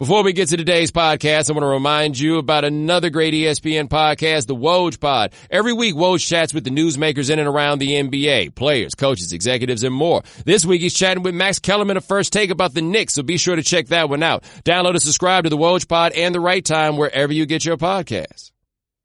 Before we get to today's podcast, I want to remind you about another great ESPN podcast, the Woj Pod. Every week, Woj chats with the newsmakers in and around the NBA, players, coaches, executives, and more. This week, he's chatting with Max Kellerman of First Take about the Knicks, so be sure to check that one out. Download and subscribe to the Woj Pod and The Right Time wherever you get your podcasts.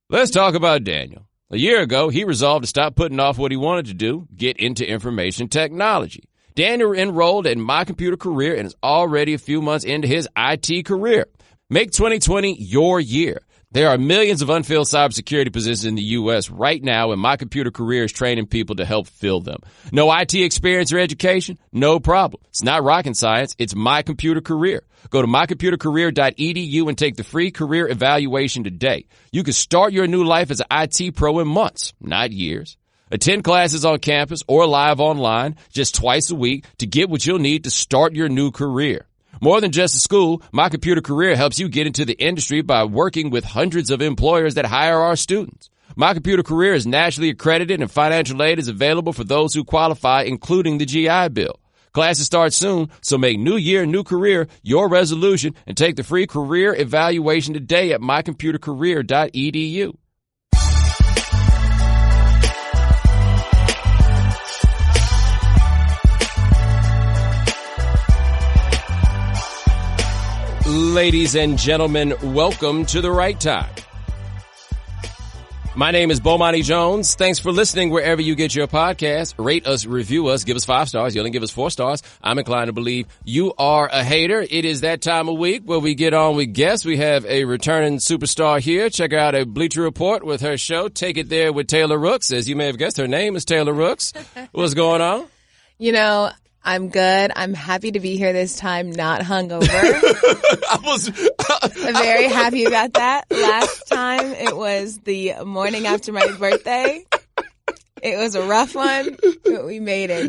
Let's talk about Daniel. A year ago, he resolved to stop putting off what he wanted to do, get into information technology. Daniel enrolled in My Computer Career and is already a few months into his IT career. Make 2020 your year. There are millions of unfilled cybersecurity positions in the U.S. right now, and My Computer Career is training people to help fill them. No IT experience or education? No problem. It's not rocket science. It's My Computer Career. Go to mycomputercareer.edu and take the free career evaluation today. You can start your new life as an IT pro in months, not years. Attend classes on campus or live online just twice a week to get what you'll need to start your new career. More than just a school, My Computer Career helps you get into the industry by working with hundreds of employers that hire our students. My Computer Career is nationally accredited and financial aid is available for those who qualify, including the GI Bill. Classes start soon, so make new year, new career your resolution and take the free career evaluation today at mycomputercareer.edu. Ladies and gentlemen, welcome to The Right Time. My name is Bomani Jones. Thanks for listening wherever you get your podcast. Rate us, review us, give us 5 stars. You only give us 4 stars. I'm inclined to believe you are a hater. It is that time of week where we get on with guests. We have a returning superstar here. Check out a Bleacher Report with her show, Take It There with Taylor Rooks. As you may have guessed, her name is Taylor Rooks. What's going on? You know, I'm good. I'm happy to be here this time, not hungover. I'm very happy about that. Last time, it was the morning after my birthday. It was a rough one, but we made it.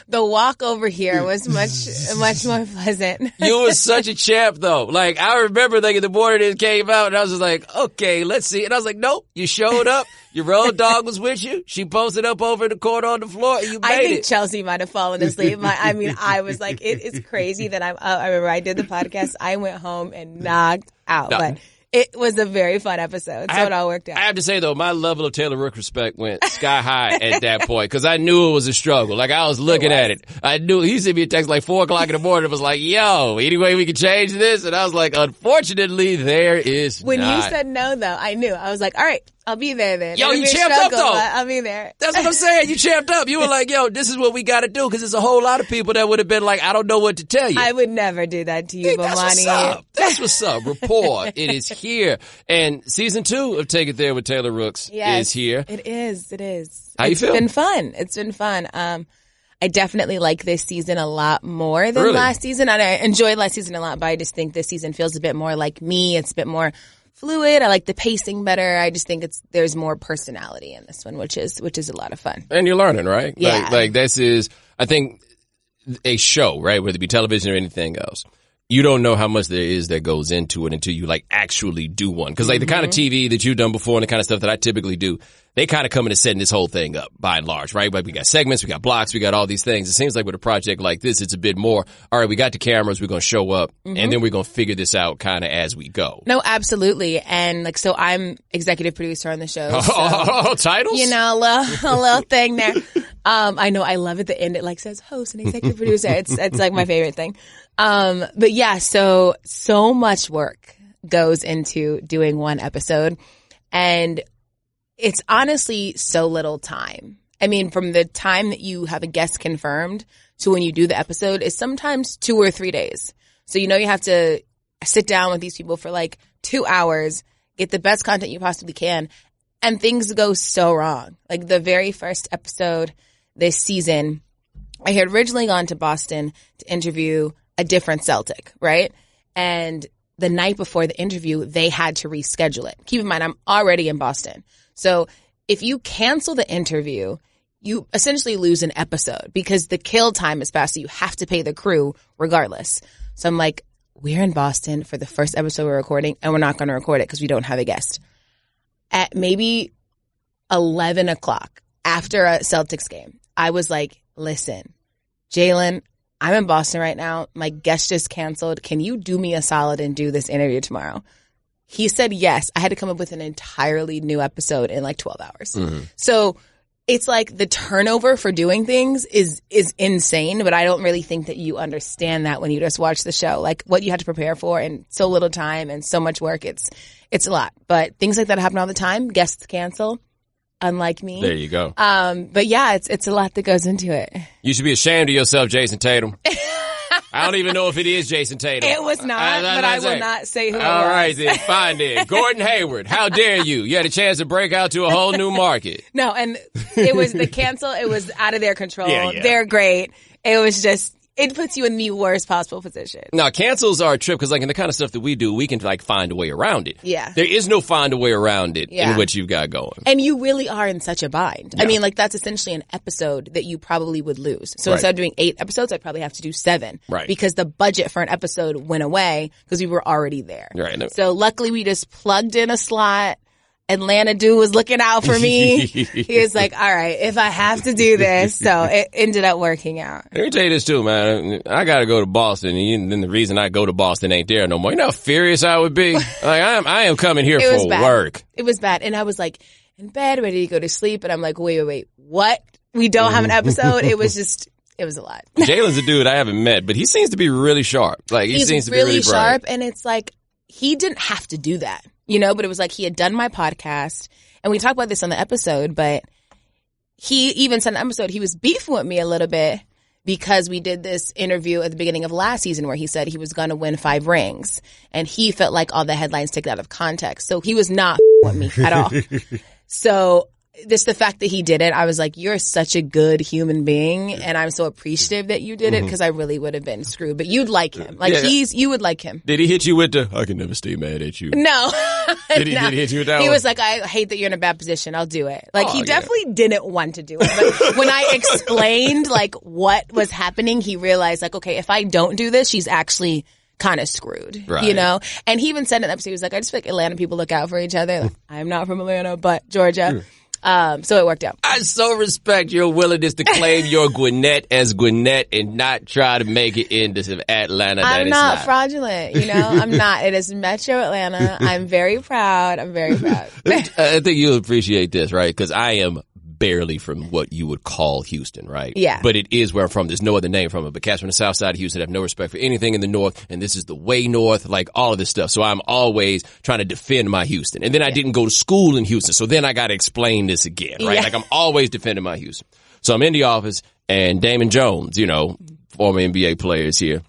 The walk over here was much more pleasant. You were such a champ, though. Like, I remember thinking the morning it came out, and I was just like, okay, let's see. And I was like, nope, you showed up. Your road dog was with you. She posted up over in the corner on the floor, and you made it. I think Chelsea might have fallen asleep. I was like, it is crazy that I remember I did the podcast. I went home and knocked out, but it was a very fun episode, so it all worked out. I have to say, though, my level of Taylor Rook respect went sky high at that point because I knew it was a struggle. Like, I was looking at it. I knew he sent me a text like 4 o'clock in the morning. It was like, yo, any way we can change this? And I was like, unfortunately, there is When not. you said no, though, I knew. I was like, all right, I'll be there then. Yo, you champed up, though. I'll be there. That's what I'm saying. You champed up. You were like, yo, this is what we got to do because there's a whole lot of people that would have been like, I don't know what to tell you. I would never do that to you, Bomani. That's what's up. That's what's up. Rapport. It is here. And season 2 of Take It There with Taylor Rooks is here. It is. It is. How you feel? It's been fun. I definitely like this season a lot more than last season. And I enjoyed last season a lot, but I just think this season feels a bit more like me. It's a bit more fluid. I like the pacing better. I just think there's more personality in this one, which is a lot of fun. And you're learning, right? Yeah. Like this is, I think, a show, right? Whether it be television or anything else. You don't know how much there is that goes into it until you like actually do one. Cause like the kind of TV that you've done before and the kind of stuff that I typically do, they kind of come into setting this whole thing up by and large, right? Like we got segments, we got blocks, we got all these things. It seems like with a project like this, it's a bit more, all right, we got the cameras, we're going to show up and then we're going to figure this out kind of as we go. No, absolutely. And like, so I'm executive producer on the show. So, titles? You know, a little thing there. I know I love at the end. It like says host and executive producer. It's like my favorite thing. But yeah, so much work goes into doing one episode and it's honestly so little time. I mean, from the time that you have a guest confirmed to when you do the episode is sometimes 2 or 3 days. So, you know, you have to sit down with these people for like 2 hours, get the best content you possibly can. And things go so wrong. Like the very first episode this season, I had originally gone to Boston to interview a different Celtic, right? And the night before the interview, they had to reschedule it. Keep in mind, I'm already in Boston. So if you cancel the interview, you essentially lose an episode because the kill time is fast. So you have to pay the crew regardless. So I'm like, we're in Boston for the first episode we're recording and we're not going to record it because we don't have a guest. At maybe 11 o'clock after a Celtics game, I was like, listen, Jalen, I'm in Boston right now. My guest just canceled. Can you do me a solid and do this interview tomorrow? He said yes. I had to come up with an entirely new episode in like 12 hours. Mm-hmm. So it's like the turnover for doing things is insane, but I don't really think that you understand that when you just watch the show. Like what you have to prepare for and so little time and so much work. It's a lot. But things like that happen all the time. Guests cancel. Unlike me. There you go. But yeah, it's a lot that goes into it. You should be ashamed of yourself, Jason Tatum. I don't even know if it is Jason Tatum. It was not, but I will not say who it was. All right, then. Fine, then. Gordon Hayward, how dare you? You had a chance to break out to a whole new market. No, and it was the cancel. It was out of their control. Yeah. They're great. It was just... It puts you in the worst possible position. Now, cancels are a trip because, like, in the kind of stuff that we do, we can, like, find a way around it. Yeah. There is no find a way around it in what you've got going. And you really are in such a bind. Yeah. I mean, like, that's essentially an episode that you probably would lose. So instead of doing 8 episodes, I'd probably have to do 7. Right. Because the budget for an episode went away because we were already there. Right. So luckily, we just plugged in a slot. Atlanta dude was looking out for me. He was like, all right, if I have to do this. So it ended up working out. Let me tell you this too, man. I got to go to Boston. And then the reason I go to Boston ain't there no more. You know how furious I would be? Like, I am coming here for work. It was bad. And I was like in bed, ready to go to sleep. And I'm like, wait, what? We don't have an episode? It was a lot. Jalen's a dude I haven't met, but he seems to be really sharp. Like, he seems to be really sharp. bright. And it's like, he didn't have to do that. You know, but it was like he had done my podcast, and we talked about this on the episode, but he even said in the episode he was beefing with me a little bit because we did this interview at the beginning of last season where he said he was going to win 5 rings, and he felt like all the headlines taken out of context. So he was not with me at all. So just the fact that he did it, I was like, you're such a good human being, and I'm so appreciative that you did it because I really would have been screwed. But you'd like him. Like, you would like him. Did he hit you with the, I can never stay mad at you? No. Did he hit you with that He one? was like, I hate that you're in a bad position. I'll do it. Like, he definitely didn't want to do it. But when I explained, like, what was happening, he realized, like, okay, if I don't do this, she's actually kind of screwed, you know? And he even said in the episode, he was like, I just feel like Atlanta people look out for each other. Like, I'm not from Atlanta, but Georgia. So it worked out. I so respect your willingness to claim your Gwinnett as Gwinnett and not try to make it into Atlanta. I'm not fraudulent, you know? I'm not. It is Metro Atlanta. I'm very proud. I think you'll appreciate this, right? Because I am barely from what you would call Houston, right? Yeah. But it is where I'm from. There's no other name from it. But cats from the south side of Houston have no respect for anything in the north, and this is the way north, like all of this stuff. So I'm always trying to defend my Houston. And then I didn't go to school in Houston, so then I got to explain this again, right? Like I'm always defending my Houston. So I'm in the office, and Damon Jones, you know, former NBA player, is here.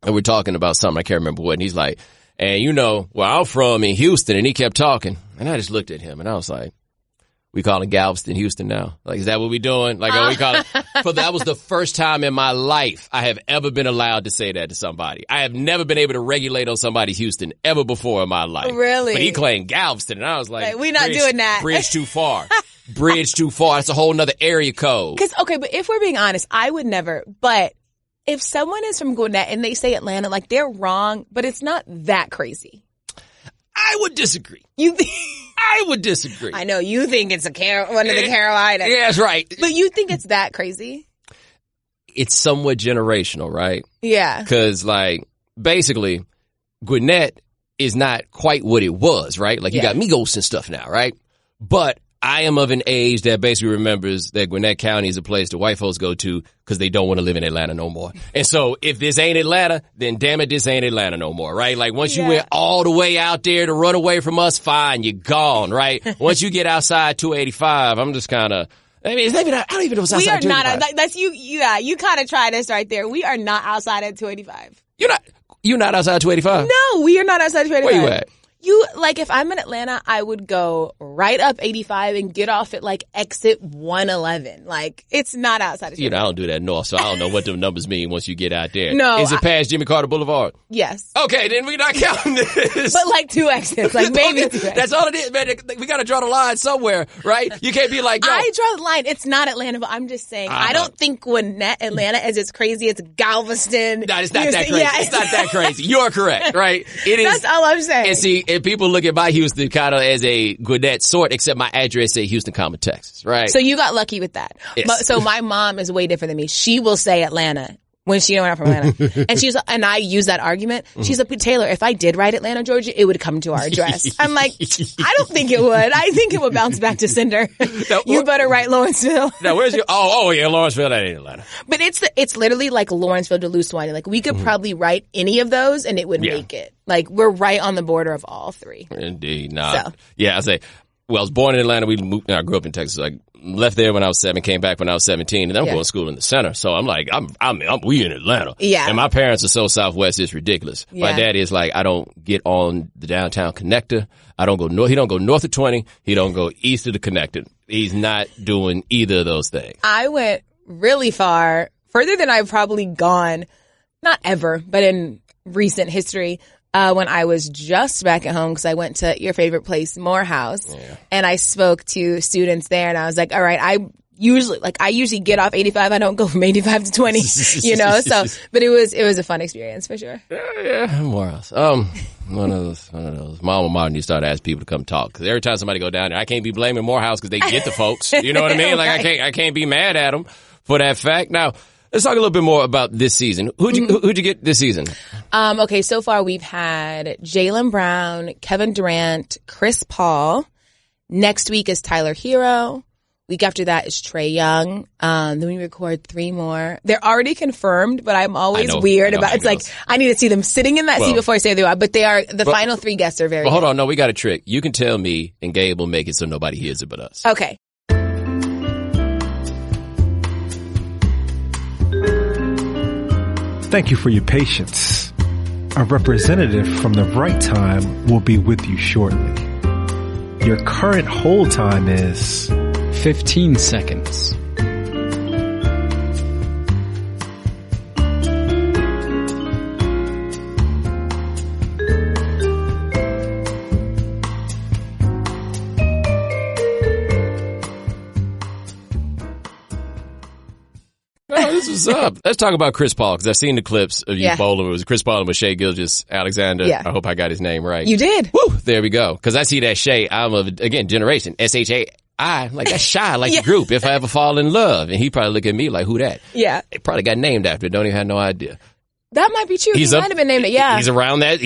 And we're talking about something, I can't remember what, and he's like, and you know, where I'm from in Houston, and he kept talking. And I just looked at him, and I was like, we call it Galveston, Houston now. Like, is that what we doing? Like, we call it? So that was the first time in my life I have ever been allowed to say that to somebody. I have never been able to regulate on somebody's Houston ever before in my life. Really? But he claimed Galveston, and I was like, we're not doing that. Bridge too far. Bridge too far. That's a whole nother area code. Okay, but if we're being honest, I would never. But if someone is from Gwinnett and they say Atlanta, like, they're wrong, but it's not that crazy. I would disagree. I would disagree. I know you think it's one of the Carolinas. Yeah, that's right. But you think it's that crazy? It's somewhat generational, right? Yeah. Because, like, basically, Gwinnett is not quite what it was, right? Like, you got Migos and stuff now, right? But I am of an age that basically remembers that Gwinnett County is a place that white folks go to because they don't want to live in Atlanta no more. And so if this ain't Atlanta, then damn it, this ain't Atlanta no more, right? Like once you went all the way out there to run away from us, fine, you're gone, right? Once you get outside 285, I'm just kind of, I mean, I don't even know what's outside 285. We are not, that's you, you kind of tried this right there. We are not outside at 285. You're not outside 285? No, we are not outside 285. Where you at? Like, if I'm in Atlanta, I would go right up 85 and get off at, like, exit 111. Like, it's not outside of I don't do that north, so I don't know what the numbers mean once you get out there. No. Is it past Jimmy Carter Boulevard? Yes. Okay, then we're not counting this. But, like, 2 exits. Like, maybe 2 exits. That's all it is, man. We got to draw the line somewhere, right? You can't be like, yo. I draw the line. It's not Atlanta, but I'm just saying, I don't think Gwinnett, Atlanta is as crazy as Galveston. No, it's not that crazy. Yeah. It's not that crazy. You're correct, right? It is. That's all I'm saying. And see, and people look at my Houston kind of as a Gwinnett sort, except my address say Houston, Texas, right? So you got lucky with that. Yes. So my mom is way different than me. She will say Atlanta when she went out from Atlanta. And I use that argument. She's like, Taylor, if I did write Atlanta, Georgia, it would come to our address. I'm like, I don't think it would. I think it would bounce back to Cinder. You better write Lawrenceville. Now, where's your, yeah, Lawrenceville, that ain't Atlanta. But it's literally like Lawrenceville, Duluth, Sewanee. Like, we could probably write any of those and it would make it. Like, we're right on the border of all three. Indeed. Yeah, I say, well, I was born in Atlanta. I grew up in Texas. Like, left there when I was 7, came back when I was 17, and then I'm going to school in the center. So I'm like, we in Atlanta. Yeah. And my parents are so Southwest, it's ridiculous. Yeah. My daddy is like, I don't get on the downtown connector. I don't go north. He don't go north of 20. He don't go east of the connector. He's not doing either of those things. I went really far, further than I've probably gone, not ever, but in recent history. When I was just back at home, because I went to your favorite place, Morehouse, and I spoke to students there, and I was like, all right, I usually get off 85. I don't go from 85 to 20, you know, but it was a fun experience for sure. Yeah, Morehouse. One of those. My alma mater, you start to ask people to come talk. Because every time somebody go down there, I can't be blaming Morehouse because they get the folks. You know what I mean? Like, I can't be mad at them for that fact. Now, let's talk a little bit more about this season. Who'd you get this season? Okay, so far we've had Jaylen Brown, Kevin Durant, Chris Paul. Next week is Tyler Hero. Week after that is Trae Young. Then we record 3 more. They're already confirmed, but I'm always weird about it's like I need to see them sitting in that seat before I say they are. But they are the final 3 guests are very good. Hold on, no, we got a trick. You can tell me and Gabe will make it so nobody hears it but us. Okay. Thank you for your patience. A representative from the right time will be with you shortly. Your current hold time is 15 seconds. This is up. Let's talk about Chris Paul, because I've seen the clips of you bowling. It was Chris Paul and Shai Gilgeous-Alexander. Yeah. I hope I got his name right. You did. Woo! There we go. Because I see that Shai, I'm of, again, generation, S-H-A-I, like that's Shy, like the group, if I ever fall in love. And he probably look at me like, who that? Yeah. It probably got named after it. Don't even have no idea. That might be true. He might have been named it, yeah. He's around that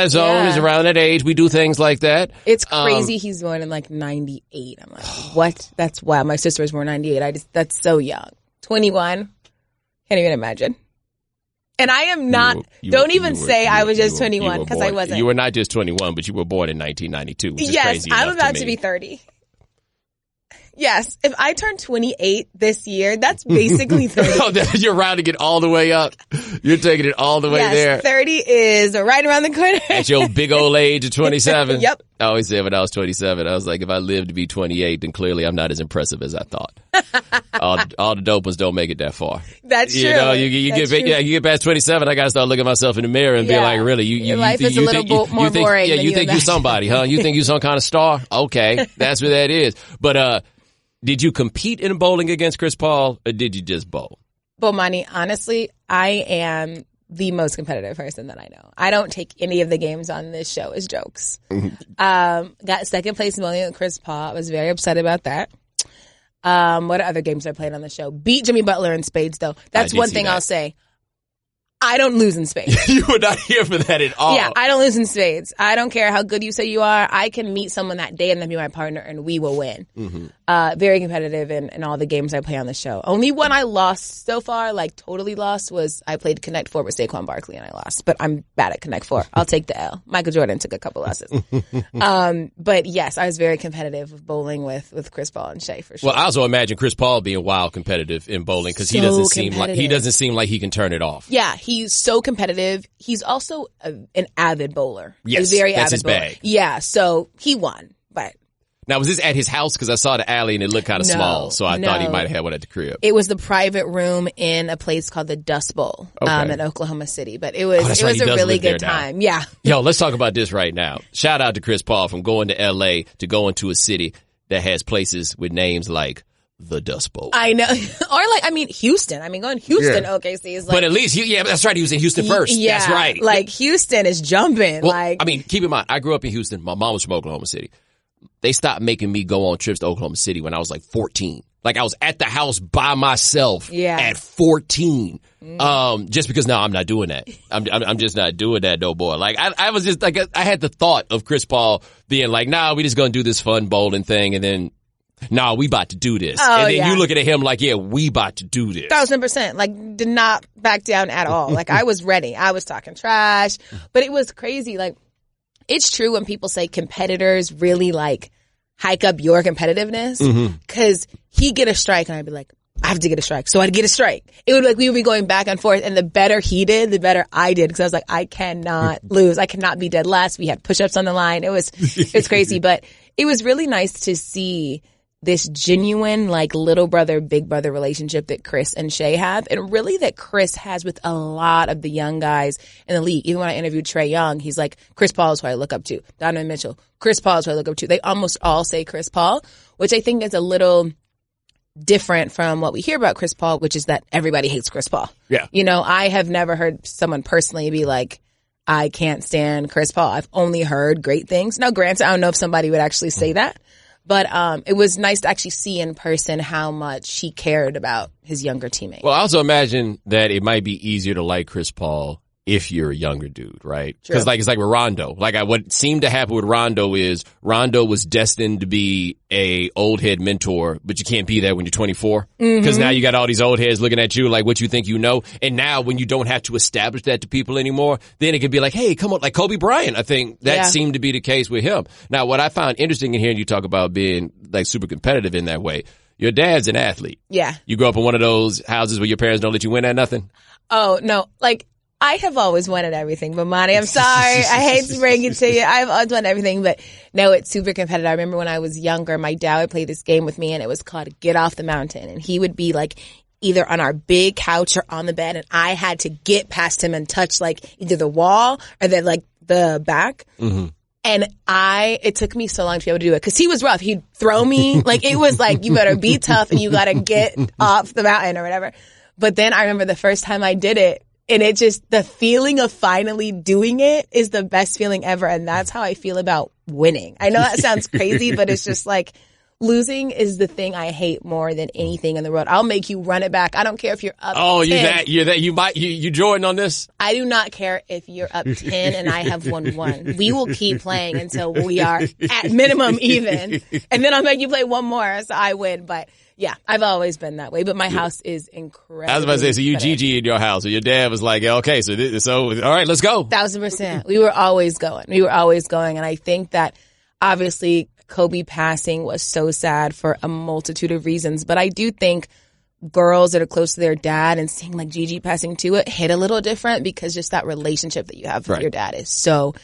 zone. Yeah. He's around that age. We do things like that. It's crazy he's born in like 98. I'm like, what? That's wild. My sister was born 98. That's so young. 21. Can't even imagine. And I am not, don't even say I was just 21 because I wasn't. You were not just 21, but you were born in 1992, which is crazy. Yes, I'm about to be 30. Yes, if I turn 28 this year, that's basically 30. You're rounding it all the way up. You're taking it all the way there. 30 is right around the corner. At your big old age of 27. Yep. I always said when I was 27, I was like, if I live to be 28, then clearly I'm not as impressive as I thought. all the dope ones don't make it that far. That's true. You know, you get past 27, I gotta start looking at myself in the mirror and be like, really, your life is a little more boring. Yeah, you think you're somebody, huh? You think you're some kind of star? Okay, that's what that is. But did you compete in bowling against Chris Paul, or did you just bowl? Bomani, honestly, I am the most competitive person that I know. I don't take any of the games on this show as jokes. Got second place in bowling with Chris Paul. I was very upset about that. What other games I played on the show? Beat Jimmy Butler in spades, though. That's one thing I'll say. I don't lose in spades. You were not here for that at all. Yeah, I don't lose in spades. I don't care how good you say you are. I can meet someone that day and then be my partner and we will win. Mm-hmm. Very competitive in all the games I play on the show. Only one I lost so far, like totally lost, was I played Connect 4 with Saquon Barkley and I lost. But I'm bad at Connect 4. I'll take the L. Michael Jordan took a couple losses. But yes, I was very competitive with bowling with Chris Paul and Shai for sure. Well, I also imagine Chris Paul being wild competitive in bowling because he doesn't seem like he can turn it off. Yeah, he's so competitive. He's also an avid bowler. Yes, a very that's avid his bowler. bag. Yeah, so he won. But now, was this at his house? Because I saw the alley and it looked kind of small, so I thought he might have had one at the crib. It was the private room in a place called the Dust Bowl in Oklahoma City. But it was a really good time. Yeah. Yo, let's talk about this right now. Shout out to Chris Paul from going to L.A. to going to a city that has places with names like the Dust Bowl. I know. Or Houston. Going Houston, OKC is like. But at least, that's right. He was in Houston first. Yeah, that's right. Like Houston is jumping. Well, keep in mind, I grew up in Houston. My mom was from Oklahoma City. They stopped making me go on trips to Oklahoma City when I was like 14. Like I was at the house by myself at 14. Just because I'm not doing that. I'm just not doing that no more. Like I was just like, I had the thought of Chris Paul being like, nah, we just gonna do this fun bowling thing. And then, nah, we about to do this. And then you looking at him like, yeah, we about to do this. 1,000%. Like did not back down at all. Like I was ready. I was talking trash, but it was crazy. Like it's true when people say competitors really like hike up your competitiveness because he'd get a strike and I'd be like, I have to get a strike. So I'd get a strike. It would like, we would be going back and forth and the better he did, the better I did. Cause I was like, I cannot lose. I cannot be dead last. We had push-ups on the line. It's crazy, but it was really nice to see this genuine like little brother, big brother relationship that Chris and Shea have. And really that Chris has with a lot of the young guys in the league. Even when I interviewed Trae Young, he's like, Chris Paul is who I look up to. Donovan Mitchell, Chris Paul is who I look up to. They almost all say Chris Paul, which I think is a little different from what we hear about Chris Paul, which is that everybody hates Chris Paul. Yeah. You know, I have never heard someone personally be like, I can't stand Chris Paul. I've only heard great things. Now, granted, I don't know if somebody would actually say that, but it was nice to actually see in person how much he cared about his younger teammate. Well, I also imagine that it might be easier to like Chris Paul if you're a younger dude, right? Because like it's like with Rondo. Like what seemed to happen with Rondo is Rondo was destined to be a old head mentor, but you can't be that when you're 24. Because now you got all these old heads looking at you like what you think you know. And now when you don't have to establish that to people anymore, then it can be like, hey, come on, like Kobe Bryant. I think that seemed to be the case with him. Now, what I found interesting in hearing you talk about being like super competitive in that way, your dad's an athlete. Yeah. You grew up in one of those houses where your parents don't let you win at nothing? Oh, no. Like, I have always wanted everything, Bomani. I'm sorry. I hate to bring it to you. I've always wanted everything, but no, it's super competitive. I remember when I was younger, my dad would play this game with me and it was called Get Off the Mountain. And he would be like either on our big couch or on the bed and I had to get past him and touch like either the wall or then like the back. And it took me so long to be able to do it because he was rough. He'd throw me. Like it was like, you better be tough and you got to get off the mountain or whatever. But then I remember the first time I did it, and it just, the feeling of finally doing it is the best feeling ever. And that's how I feel about winning. I know that sounds crazy, but it's just like losing is the thing I hate more than anything in the world. I'll make you run it back. I don't care if you're up 10. You Jordan on this? I do not care if you're up 10 and I have won 1. We will keep playing until we are at minimum even. And then I'll make you play one more so I win. But yeah, I've always been that way, but my house is incredible. I was about to say, so you GG in your house, so your dad was like, okay, so all right, let's go. 1,000%. We were always going. And I think that obviously Kobe passing was so sad for a multitude of reasons, but I do think girls that are close to their dad and seeing like Gigi passing too, it hit a little different because just that relationship that you have with your dad is so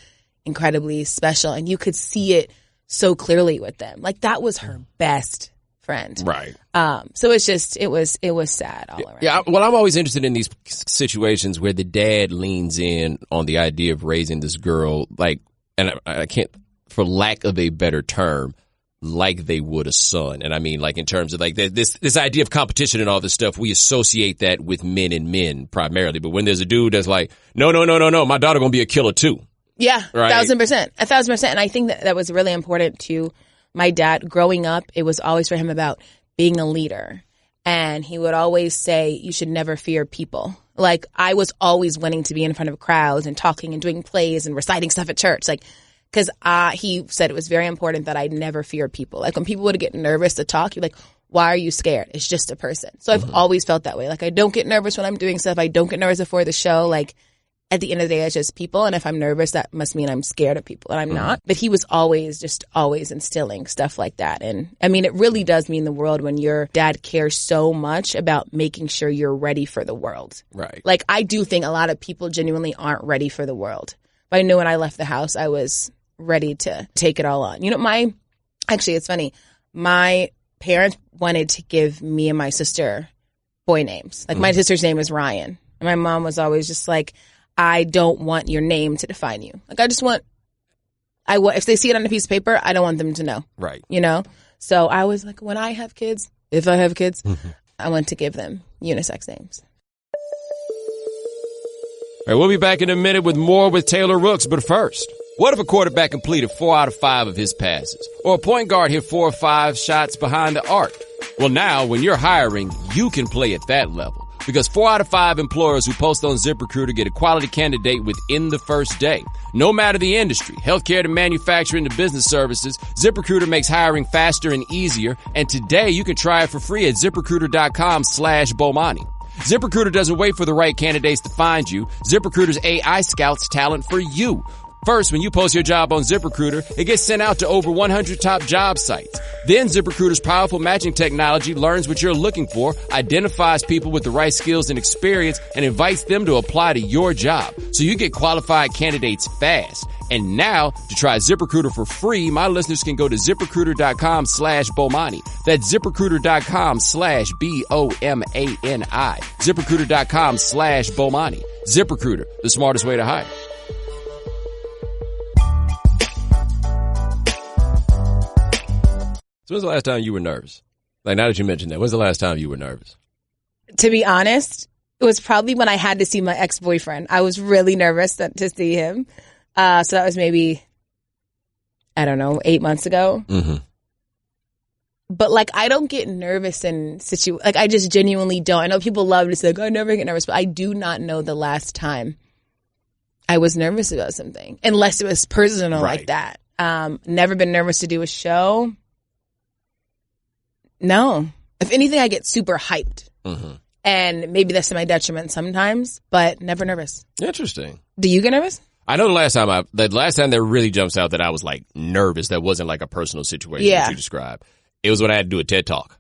incredibly special. And you could see it so clearly with them. Like that was her best friend. Right. So it's just, it was sad all around. Yeah. Well, I'm always interested in these situations where the dad leans in on the idea of raising this girl, like, and I can't, for lack of a better term, like they would a son. And I mean, like in terms of like this idea of competition and all this stuff, we associate that with men and men primarily. But when there's a dude that's like, no, my daughter gonna be a killer too. Yeah. Right? 1,000%. 1,000%. And I think that was really important to my dad. Growing up, it was always for him about being a leader. And he would always say, you should never fear people. Like, I was always wanting to be in front of crowds and talking and doing plays and reciting stuff at church. Like, because he said it was very important that I never fear people. Like, when people would get nervous to talk, you're like, why are you scared? It's just a person. So I've always felt that way. Like, I don't get nervous when I'm doing stuff. I don't get nervous before the show. Like, at the end of the day, it's just people. And if I'm nervous, that must mean I'm scared of people. And I'm not. But he was always instilling stuff like that. And I mean, it really does mean the world when your dad cares so much about making sure you're ready for the world. Right. Like, I do think a lot of people genuinely aren't ready for the world. But I knew when I left the house, I was ready to take it all on. You know, actually, it's funny. My parents wanted to give me and my sister boy names. Like, my sister's name is Ryan. And my mom was always just like, I don't want your name to define you. Like, if they see it on a piece of paper, I don't want them to know. Right. You know? So I was like, when I have kids, if I have kids, I want to give them unisex names. All right, we'll be back in a minute with more with Taylor Rooks. But first, what if a quarterback completed 4 out of 5 of his passes? Or a point guard hit 4 or 5 shots behind the arc? Well, now when you're hiring, you can play at that level. Because 4 out of 5 employers who post on ZipRecruiter get a quality candidate within the first day. No matter the industry, healthcare to manufacturing to business services, ZipRecruiter makes hiring faster and easier. And today you can try it for free at ZipRecruiter.com/Bomani. ZipRecruiter doesn't wait for the right candidates to find you. ZipRecruiter's AI scouts talent for you. First, when you post your job on ZipRecruiter, it gets sent out to over 100 top job sites. Then ZipRecruiter's powerful matching technology learns what you're looking for, identifies people with the right skills and experience, and invites them to apply to your job. So you get qualified candidates fast. And now, to try ZipRecruiter for free, my listeners can go to ZipRecruiter.com/Bomani. That's ZipRecruiter.com/BOMANI. ZipRecruiter.com/Bomani. ZipRecruiter, the smartest way to hire. So when's the last time you were nervous? Like, now that you mentioned that, when's the last time you were nervous? To be honest, it was probably when I had to see my ex-boyfriend. I was really nervous to see him. So that was maybe, I don't know, 8 months ago. Mm-hmm. But like, I don't get nervous in like, I just genuinely don't. I know people love to say, like, I never get nervous, but I do not know the last time I was nervous about something, unless it was personal like that. Never been nervous to do a show. No. If anything, I get super hyped. Mm-hmm. And maybe that's to my detriment sometimes, but never nervous. Interesting. Do you get nervous? I know the last time that really jumps out that I was like nervous, that wasn't like a personal situation that you described. It was when I had to do a TED Talk.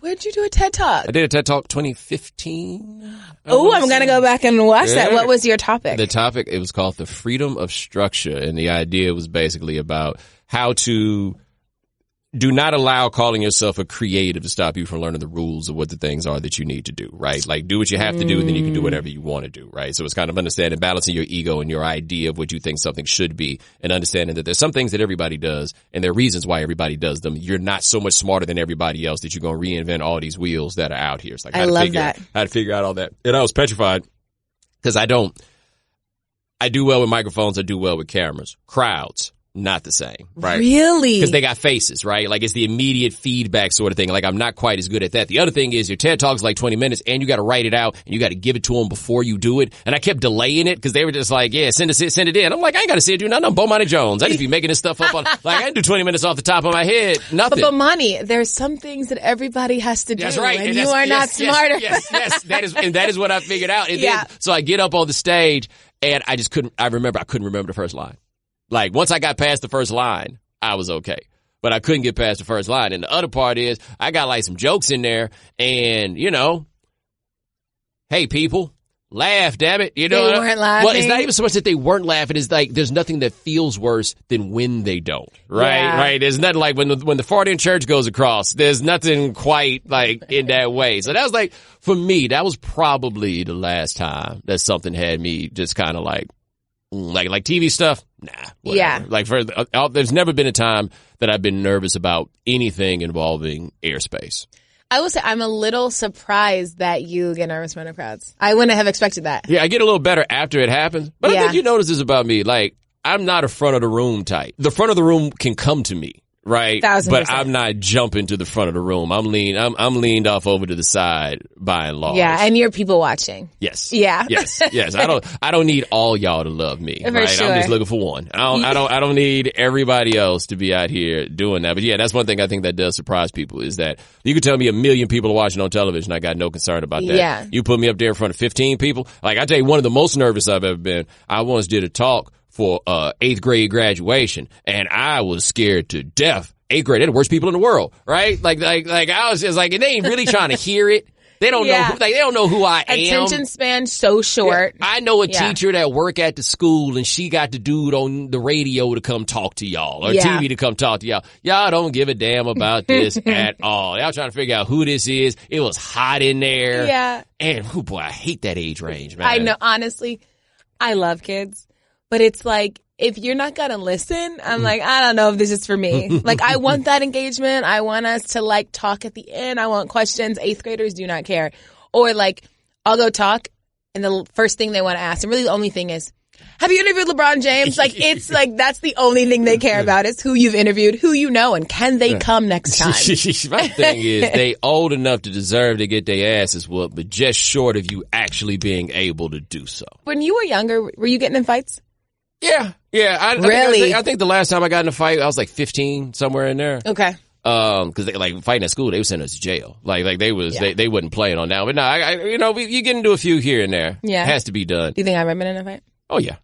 Where'd you do a TED Talk? I did a TED Talk 2015. Oh, I'm going to go back and watch that. What was your topic? The topic, it was called The Freedom of Structure. And the idea was basically about how to do not allow calling yourself a creative to stop you from learning the rules of what the things are that you need to do, right? Like, do what you have to do, and then you can do whatever you want to do, right? So it's kind of understanding, balancing your ego and your idea of what you think something should be, and understanding that there's some things that everybody does, and there are reasons why everybody does them. You're not so much smarter than everybody else that you're going to reinvent all these wheels that are out here. It's like, how to figure out all that. And I was petrified because I do well with microphones. I do well with cameras. Crowds. Not the same, right? Really? Because they got faces, right? Like, it's the immediate feedback sort of thing. Like, I'm not quite as good at that. The other thing is your TED Talk is like 20 minutes and you got to write it out and you got to give it to them before you do it. And I kept delaying it because they were just like, yeah, send it in. I'm like, I ain't got to see it do nothing. I'm Bomani Jones. I just be making this stuff up on, like, I can do 20 minutes off the top of my head. Nothing. But Bomani, there's some things that everybody has to do. That's right. And you are not smarter. Yes. That is what I figured out. And then, so I get up on the stage and I couldn't remember the first line. Like, once I got past the first line, I was okay. But I couldn't get past the first line. And the other part is, I got like some jokes in there and, you know, hey, people, laugh, damn it. You know, they weren't laughing. Well, it's not even so much that they weren't laughing. It's like, there's nothing that feels worse than when they don't. Right? Yeah. Right? There's nothing like when the fart in church goes across. There's nothing quite like in that way. So that was like, for me, that was probably the last time that something had me just kind of like TV stuff. Nah. Whatever. Yeah. Like, there's never been a time that I've been nervous about anything involving airspace. I will say I'm a little surprised that you get nervous in front of crowds. I wouldn't have expected that. Yeah, I get a little better after it happens. But I think you notice this about me. Like, I'm not a front of the room type. The front of the room can come to me. Right, 1,000%. But I'm not jumping to the front of the room. I'm leaned off over to the side by and large. Yeah, and you're people watching. Yes. Yeah. Yes. I don't need all y'all to love me. For right. Sure. I'm just looking for one. I don't need everybody else to be out here doing that. But yeah, that's one thing I think that does surprise people is that you could tell me 1 million people are watching on television. I got no concern about that. Yeah. You put me up there in front of 15 people. Like, I tell you, one of the most nervous I've ever been. I once did a talk for 8th grade graduation, and I was scared to death. 8th grade, they're the worst people in the world, right? Like I was just like, and they ain't really trying to hear it. They don't know. They don't know who I am. Attention span so short. Yeah. I know a teacher that work at the school, and she got the dude on the radio to come talk to y'all, or TV to come talk to y'all. Y'all don't give a damn about this at all. Y'all trying to figure out who this is. It was hot in there. Yeah. And boy, I hate that age range, man. I know. Honestly, I love kids, but it's like, if you're not going to listen, I'm like, I don't know if this is for me. Like, I want that engagement. I want us to, like, talk at the end. I want questions. 8th graders do not care. Or, like, I'll go talk, and the first thing they want to ask, and really the only thing is, Have you interviewed LeBron James? Like, it's like, that's the only thing they care about is who you've interviewed, who you know, and can they come next time? My thing is, they old enough to deserve to get their asses whooped, but just short of you actually being able to do so. When you were younger, were you getting in fights? Yeah. Really? I think the last time I got in a fight, I was like 15, somewhere in there. Okay. Cause they like fighting at school, they would send us to jail. Like they wouldn't play it on that. But no, you get into a few here and there. Yeah. It has to be done. Do you think I've ever been in a fight? Oh yeah.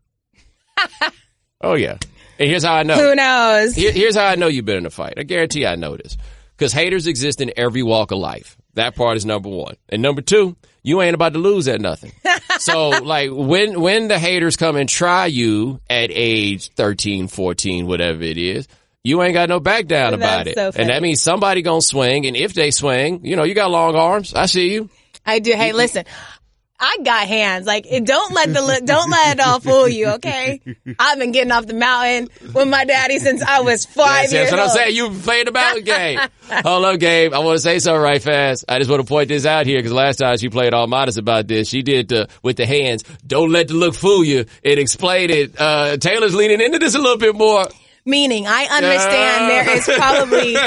Oh yeah. And here's how I know. Who knows? Here's how I know you've been in a fight. I guarantee I know this. Cause haters exist in every walk of life. That part is number one. And number two, you ain't about to lose at nothing. So like when the haters come and try you at age 13, 14, whatever it is, you ain't got no back down about it. So and that means somebody gonna swing. And if they swing, you got long arms. I see you. I do. Hey, listen, I got hands. Like, don't let it all fool you, okay? I've been getting off the mountain with my daddy since I was 5 years old. That's what I'm saying. You played the mountain game. Hold up, Gabe. I want to say something right fast. I just want to point this out here because last time she played all modest about this, she did with the hands. Don't let the look fool you. It explained it. Taylor's leaning into this a little bit more. Meaning, I understand there is probably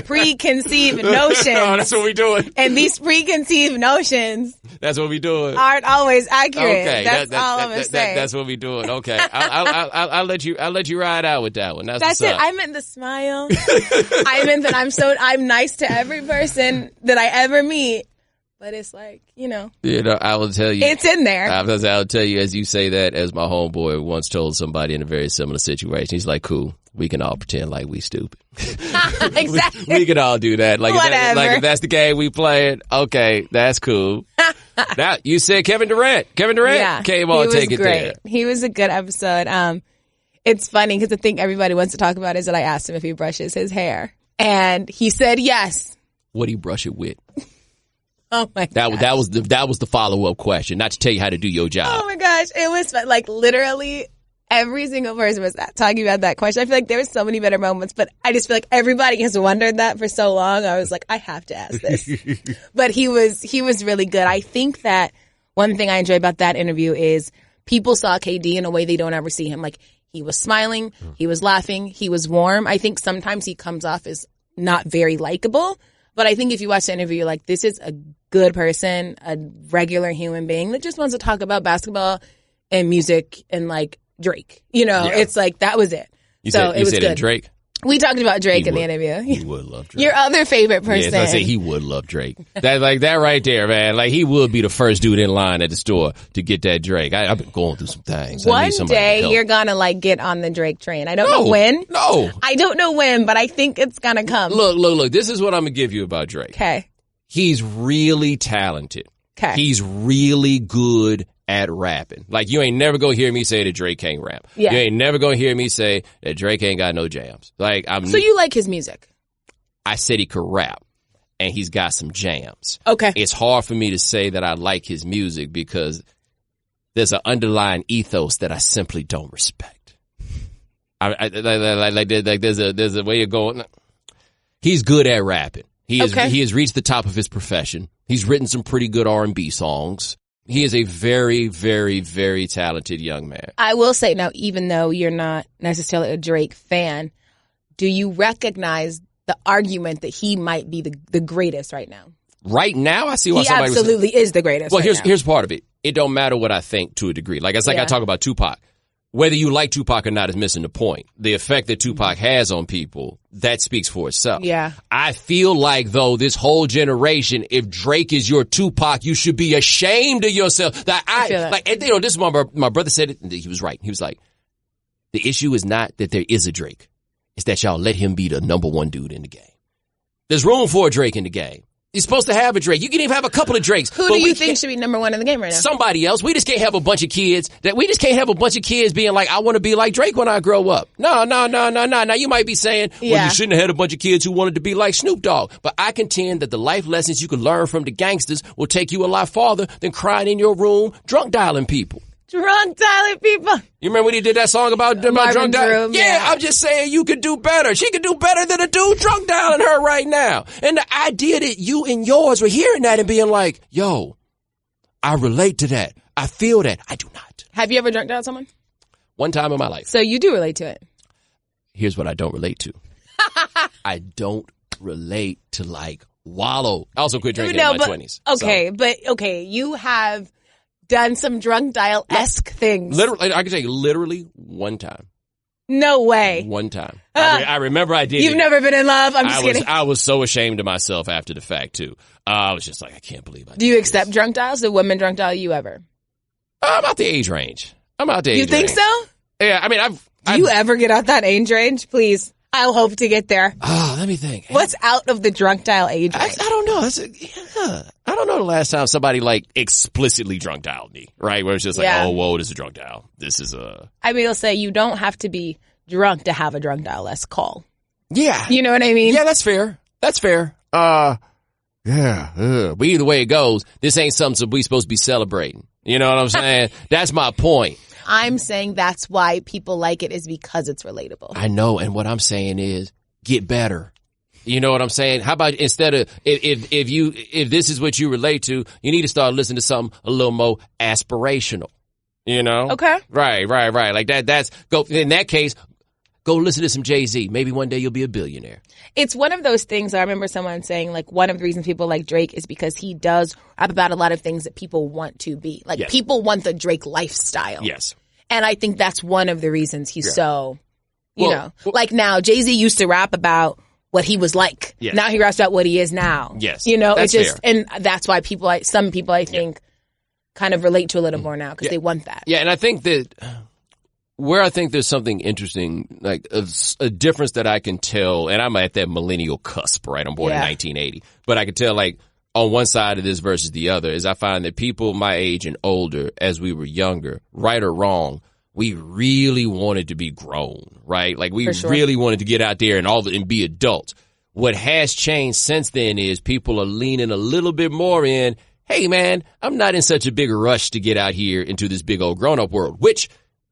preconceived notions. No, that's what we doing. And these preconceived notions. That's what we doing. Aren't always accurate. Okay, that's all I'm gonna say. That's what we doing. Okay, I'll let you ride out with that one. That's it. I meant the smile. I meant that I'm nice to every person that I ever meet. But it's like, I will tell you. It's in there. I'll tell you as you say that, as my homeboy once told somebody in a very similar situation. He's like, cool, we can all pretend like we stupid. Exactly. we can all do that. Like, whatever. If that's the game we playing, okay, that's cool. Now, you said Kevin Durant. Yeah, came on, take it great. there. He was a good episode. It's funny because the thing everybody wants to talk about is that I asked him if he brushes his hair. And he said yes. What do you brush it with? Oh my gosh. That was the follow-up question, not to tell you how to do your job. Oh my gosh. It was like literally every single person was talking about that question. I feel like there were so many better moments, but I just feel like everybody has wondered that for so long. I was like, I have to ask this. But he was really good. I think that one thing I enjoy about that interview is people saw KD in a way they don't ever see him. Like, he was smiling, he was laughing, he was warm. I think sometimes he comes off as not very likable. But I think if you watch the interview, you're like, this is a good person, a regular human being that just wants to talk about basketball and music and like Drake. It's like, that was it. You so said, it was good. Drake? We talked about Drake in the interview. He would love Drake. Your other favorite person. Yes, I say he would love Drake. That right there, man. Like, he would be the first dude in line at the store to get that Drake. I've been going through some things. One day you're gonna like get on the Drake train. I don't know when. No. I don't know when, but I think it's gonna come. Look. This is what I'm gonna give you about Drake. Okay. He's really talented. Okay. He's really good at rapping. Like, you ain't never gonna hear me say that Drake can't rap. Yeah. You ain't never gonna hear me say that Drake ain't got no jams. Like, So you like his music? I said he could rap, and he's got some jams. Okay. It's hard for me to say that I like his music because there's an underlying ethos that I simply don't respect. There's a way of going. He's good at rapping. He has reached the top of his profession. He's written some pretty good R&B songs. He is a very, very, very talented young man. I will say now, even though you're not necessarily a Drake fan, do you recognize the argument that he might be the greatest right now? Right now, I see why somebody absolutely is the greatest. Well, here's part of it. It don't matter what I think to a degree. Like, it's like I talk about Tupac. Whether you like Tupac or not is missing the point. The effect that Tupac has on people, that speaks for itself. Yeah. I feel like, though, this whole generation, if Drake is your Tupac, you should be ashamed of yourself. I feel that. Like, this is my brother said it, and he was right. He was like, the issue is not that there is a Drake. It's that y'all let him be the number one dude in the game. There's room for a Drake in the game. You're supposed to have a Drake. You can even have a couple of Drakes. Who do you think should be number one in the game right now? Somebody else. We just can't have a bunch of kids being like, I want to be like Drake when I grow up. No. Now you might be saying, well, you shouldn't have had a bunch of kids who wanted to be like Snoop Dogg. But I contend that the life lessons you can learn from the gangsters will take you a lot farther than crying in your room, drunk dialing people. Drunk dialing people. You remember when he did that song about drunk dialing? Yeah, I'm just saying you could do better. She could do better than a dude drunk dialing her right now. And the idea that you and yours were hearing that and being like, yo, I relate to that. I feel that. I do not. Have you ever drunk dialed someone? One time in my life. So you do relate to it. Here's what I don't relate to. I don't relate to like wallow. I also quit drinking in my 20s. Okay, you have done some drunk dial-esque things. Literally, I can say literally one time. No way. One time. I remember I did. You've never been in love? I'm just kidding. I was so ashamed of myself after the fact, too. I was just like, I can't believe I did. Do you accept drunk dials? Do women drunk dial you ever? I'm out the age range. You think so? Yeah, I mean, Do you ever get out that age range? Please. I'll hope to get there. Oh, let me think. What's out of the drunk dial age range? I don't know. I don't know the last time somebody like explicitly drunk dialed me, right? Where it's just like, oh, whoa, this is a drunk dial. This is a... I mean, it'll say you don't have to be drunk to have a drunk dial-esque call. Yeah. You know what I mean? Yeah, that's fair. That's fair. But either way it goes, this ain't something we supposed to be celebrating. You know what I'm saying? That's my point. I'm saying that's why people like it is because it's relatable. I know. And what I'm saying is get better. You know what I'm saying? How about instead of if this is what you relate to, you need to start listening to something a little more aspirational. You know? Okay. Right. Like that's go in that case, go listen to some Jay-Z. Maybe one day you'll be a billionaire. It's one of those things. I remember someone saying like one of the reasons people like Drake is because he does rap about a lot of things that people want to be. Like people want the Drake lifestyle. Yes. And I think that's one of the reasons he's so, you know, like now Jay-Z used to rap about what he was like. Yes. Now he raps about what he is now. Yes. You know, that's it's just, fair. and that's why some people I think kind of relate to a little more now because they want that. Yeah. And I think that where I think there's something interesting, like a difference that I can tell, and I'm at that millennial cusp, right? I'm born in 1980, but I can tell like on one side of this versus the other is I find that people my age and older, as we were younger, right or wrong, we really wanted to be grown, right? Like we really wanted to get out there and be adults. What has changed since then is people are leaning a little bit more in, hey man, I'm not in such a big rush to get out here into this big old grown up world, which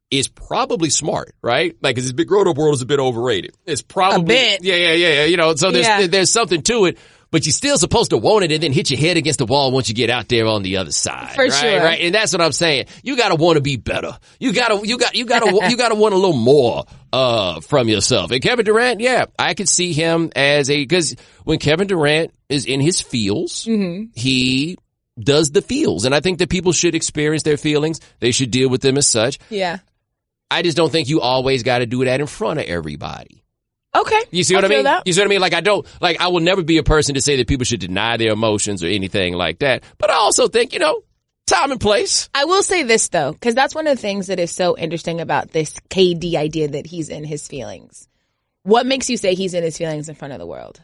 is probably smart, right? Like, cause this big grown up world is a bit overrated. It's probably, a bit. Yeah. You know, so there's something to it. But you're still supposed to want it and then hit your head against the wall once you get out there on the other side. For sure. Right. And that's what I'm saying. You gotta want to be better. You gotta want a little more, from yourself. And Kevin Durant, I could see him cause when Kevin Durant is in his feels, he does the feels. And I think that people should experience their feelings. They should deal with them as such. Yeah. I just don't think you always gotta do that in front of everybody. Okay. You see what I mean? That. You see what I mean? Like I will never be a person to say that people should deny their emotions or anything like that. But I also think, time and place. I will say this though, because that's one of the things that is so interesting about this KD idea that he's in his feelings. What makes you say he's in his feelings in front of the world?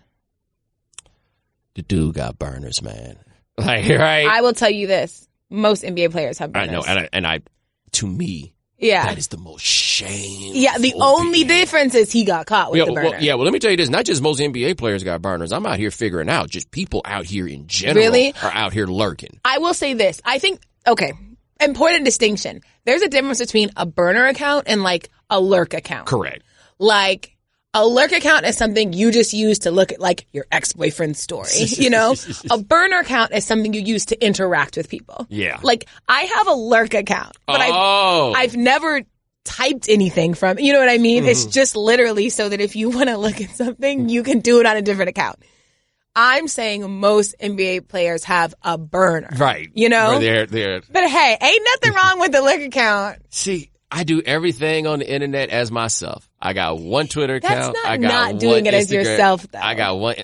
The dude got burners, man. Like, right? I will tell you this. Most NBA players have burners. I know. And to me, that is the most shameful. Yeah, the only difference is he got caught with the burner. Well, let me tell you this. Not just most NBA players got burners. I'm out here figuring out just people out here in general are out here lurking. I will say this. I think, important distinction. There's a difference between a burner account and like a lurk account. Correct. Like, a lurk account is something you just use to look at like your ex-boyfriend's story, A burner account is something you use to interact with people. Yeah. Like, I have a lurk account, but I've never typed anything from, you know what I mean? It's just literally so that if you want to look at something, you can do it on a different account. I'm saying most NBA players have a burner. Right. They're But hey, ain't nothing wrong with the lurk account. See, I do everything on the internet as myself. I got one Twitter account. That's I got not one doing it Instagram. as yourself, though. I got one.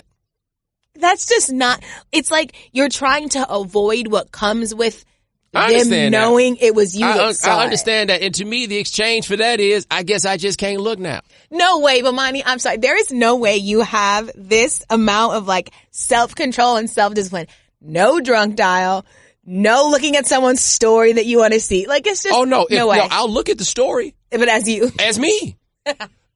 That's just not. It's like you're trying to avoid what comes with them knowing it was you that saw I understand that. And to me, the exchange for that is, I guess I just can't look now. No way, Bomani. I'm sorry. There is no way you have this amount of like self-control and self-discipline. No drunk dial. No looking at someone's story that you want to see. Like, it's just no way. No, I'll look at the story. But as you. As me.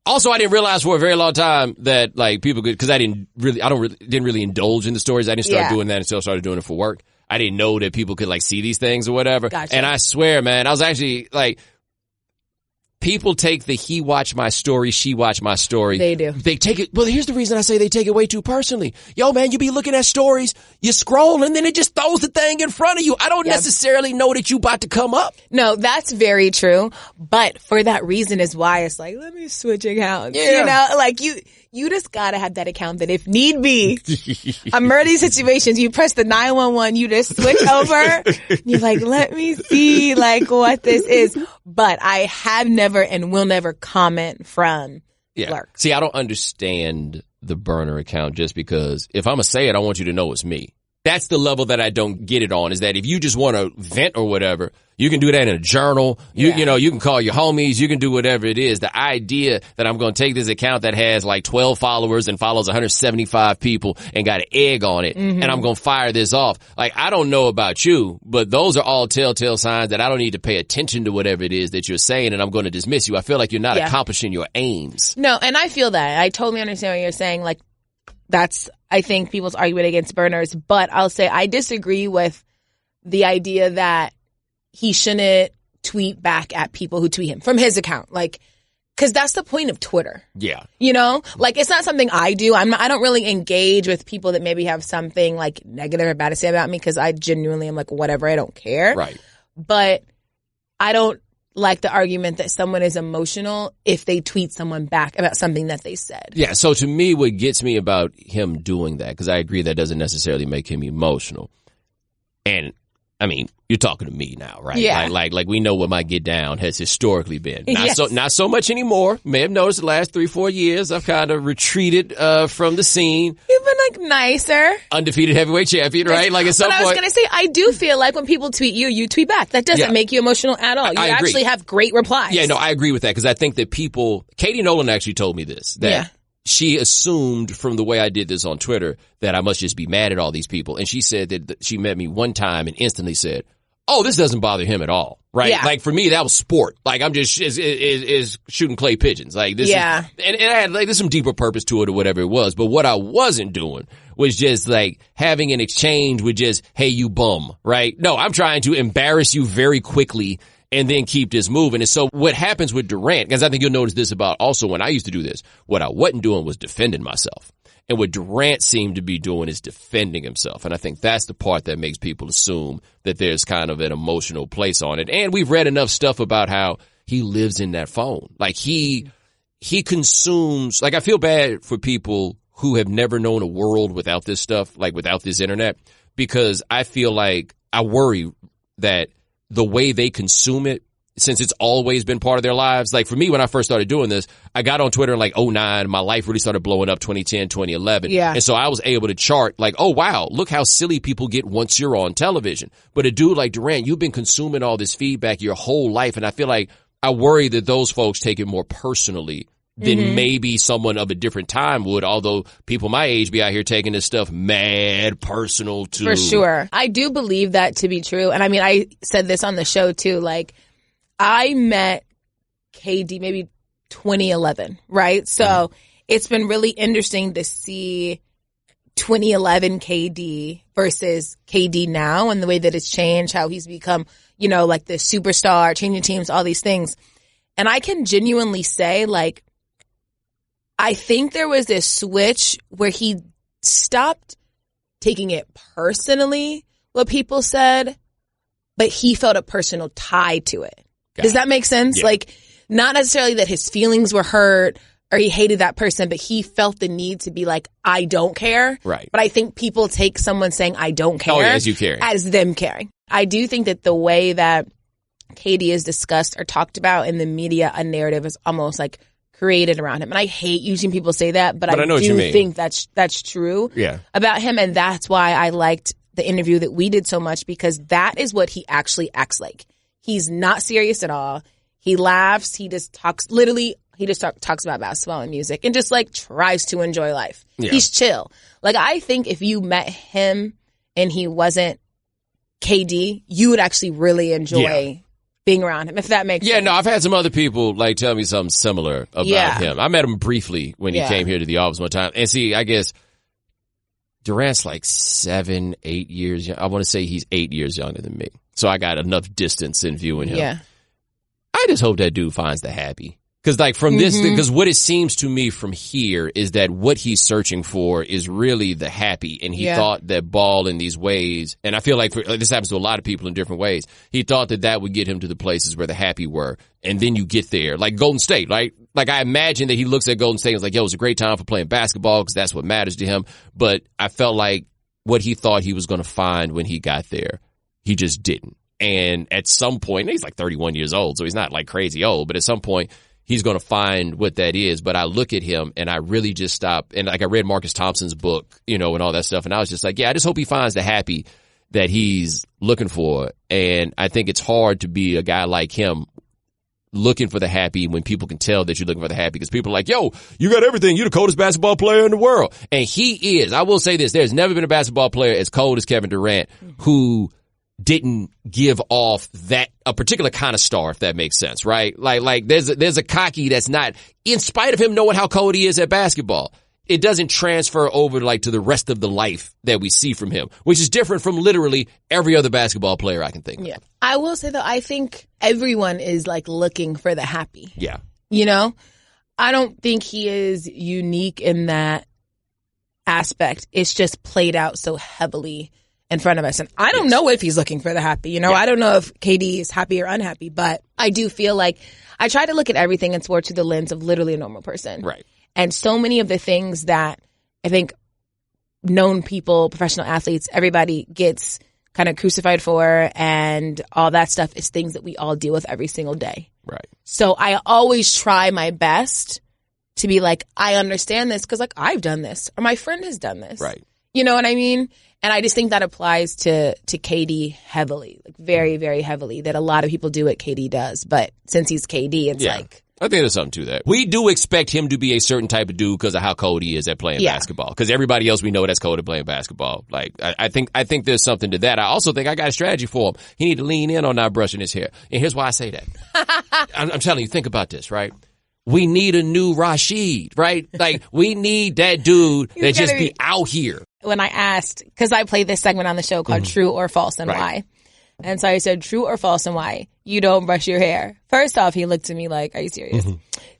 Also, I didn't realize for a very long time that like people could, because I didn't really indulge in the stories. I didn't start doing that until I started doing it for work. I didn't know that people could like see these things or whatever. Gotcha. And I swear, man, I was actually like, people take the he watched my story, she watched my story. They do. They take it. Well, here's the reason I say they take it way too personally. Yo, man, you be looking at stories, you scroll, and then it just throws the thing in front of you. I don't necessarily know that you about to come up. No, that's very true. But for that reason is why it's like, let me switch accounts. Yeah. You know, like you just gotta have that account that if need be, emergency situations, you press the 911, you just switch over. You're like, let me see like what this is. But I have never and will never comment from lurk. See, I don't understand the burner account just because if I'm going to say it, I want you to know it's me. That's the level that I don't get it on, is that if you just want to vent or whatever, you can do that in a journal. You know, you can call your homies. You can do whatever it is. The idea that I'm going to take this account that has like 12 followers and follows 175 people and got an egg on it, and I'm going to fire this off. Like, I don't know about you, but those are all telltale signs that I don't need to pay attention to whatever it is that you're saying, and I'm going to dismiss you. I feel like you're not accomplishing your aims. No, and I feel that. I totally understand what you're saying. Like, that's, I think, people's argument against burners. But I'll say I disagree with the idea that he shouldn't tweet back at people who tweet him from his account. Like, because that's the point of Twitter. Yeah. You know? Like, it's not something I do. I don't really engage with people that maybe have something, like, negative or bad to say about me, because I genuinely am like, whatever, I don't care. Right. But I don't like the argument that someone is emotional if they tweet someone back about something that they said. Yeah, so to me, what gets me about him doing that, because I agree that doesn't necessarily make him emotional. And, I mean, you're talking to me now, right? Yeah. Like we know what my get down has historically been. Not so much anymore. May have noticed the last 3-4 years I've kind of retreated from the scene. You've been like nicer. Undefeated heavyweight champion, right? Like at some point. I was going to say, I do feel like when people tweet you, you tweet back. That doesn't make you emotional at all. You I agree. actually have great replies. Yeah, no, I agree with that, because I think that Katie Nolan actually told me this, that she assumed from the way I did this on Twitter that I must just be mad at all these people. And she said that she met me one time and instantly said, oh, this doesn't bother him at all, right? Yeah. Like for me, that was sport. Like I'm just is shooting clay pigeons. Like this is, and I had like there's some deeper purpose to it or whatever it was. But what I wasn't doing was just like having an exchange with just, hey, you bum, right? No, I'm trying to embarrass you very quickly and then keep this moving. And so what happens with Durant, because I think you'll notice this about also when I used to do this, what I wasn't doing was defending myself. And what Durant seemed to be doing is defending himself. And I think that's the part that makes people assume that there's kind of an emotional place on it. And we've read enough stuff about how he lives in that phone. Like he consumes, like I feel bad for people who have never known a world without this stuff, like without this internet, because I feel like I worry that the way they consume it, since it's always been part of their lives. Like for me, when I first started doing this, I got on Twitter in like 2009. My life really started blowing up 2010, 2011. Yeah. And so I was able to chart like, oh wow, look how silly people get once you're on television. But a dude like Durant, you've been consuming all this feedback your whole life. And I feel like I worry that those folks take it more personally than maybe someone of a different time would, although people my age be out here taking this stuff mad personal too. For sure. I do believe that to be true. And I mean, I said this on the show too, like, I met KD maybe 2011, right? So it's been really interesting to see 2011 KD versus KD now and the way that it's changed, how he's become, you know, like the superstar, changing teams, all these things. And I can genuinely say, like, I think there was this switch where he stopped taking it personally, what people said, but he felt a personal tie to it. Does that make sense? Yeah. Like, not necessarily that his feelings were hurt or he hated that person, but he felt the need to be like, I don't care. Right. But I think people take someone saying, I don't care. as you caring. As them caring. I do think that the way that KD is discussed or talked about in the media, a narrative is almost like created around him. And I hate using people say that, but I know what you do mean. think that's true about him. And that's why I liked the interview that we did so much, because that is what he actually acts like. He's not serious at all. He laughs. He just talks, talks about basketball and music and just like tries to enjoy life. Yeah. He's chill. Like, I think if you met him and he wasn't KD, you would actually really enjoy being around him, if that makes sense. Yeah, no, I've had some other people like tell me something similar about him. I met him briefly when he came here to the office one time. And see, I guess Durant's like 7, 8 years young. I want to say he's 8 years younger than me. So I got enough distance in viewing him. Yeah. I I just hope that dude finds the happy. Because like from this, because what it seems to me from here is that what he's searching for is really the happy. And he thought that ball in these ways, and I feel like this happens to a lot of people in different ways. He thought that would get him to the places where the happy were. And then you get there, like Golden State, right? Like I imagine that he looks at Golden State and is like, yo, it was a great time for playing basketball because that's what matters to him. But I felt like what he thought he was going to find when he got there, he just didn't. And at some point, he's like 31 years old, so he's not like crazy old, but at some point, he's going to find what that is. But I look at him and I really just stop. And like I read Marcus Thompson's book, and all that stuff. And I was just like, yeah, I just hope he finds the happy that he's looking for. And I think it's hard to be a guy like him looking for the happy when people can tell that you're looking for the happy, because people are like, yo, you got everything. You're the coldest basketball player in the world. And he is. I will say this. There's never been a basketball player as cold as Kevin Durant who didn't give off a particular kind of star, if that makes sense, right? Like there's a cocky that's not, in spite of him knowing how cold he is at basketball, it doesn't transfer over like to the rest of the life that we see from him, which is different from literally every other basketball player I can think of. Yeah. I will say though, I think everyone is like looking for the happy. Yeah. I don't think he is unique in that aspect. It's just played out so heavily in front of us. And I don't know if he's looking for the happy. I don't know if KD is happy or unhappy, but I do feel like I try to look at everything in sports through the lens of literally a normal person. Right. And so many of the things that I think known people, professional athletes, everybody gets kind of crucified for and all that stuff is things that we all deal with every single day. Right. So I always try my best to be like, I understand this because like I've done this or my friend has done this. Right. You know what I mean? And I just think that applies to KD heavily, like very, very heavily, that a lot of people do what KD does. But since he's KD, it's like. I think there's something to that. We do expect him to be a certain type of dude because of how cold he is at playing basketball. Because everybody else we know that's cold at playing basketball. Like, I think there's something to that. I also think I got a strategy for him. He need to lean in on not brushing his hair. And here's why I say that. I'm telling you, think about this, right? We need a new Rashid, right? Like, we need that dude that just be out here. When I asked, because I played this segment on the show called True or False and Why. And so I said, true or false and why? You don't brush your hair. First off, he looked at me like, are you serious?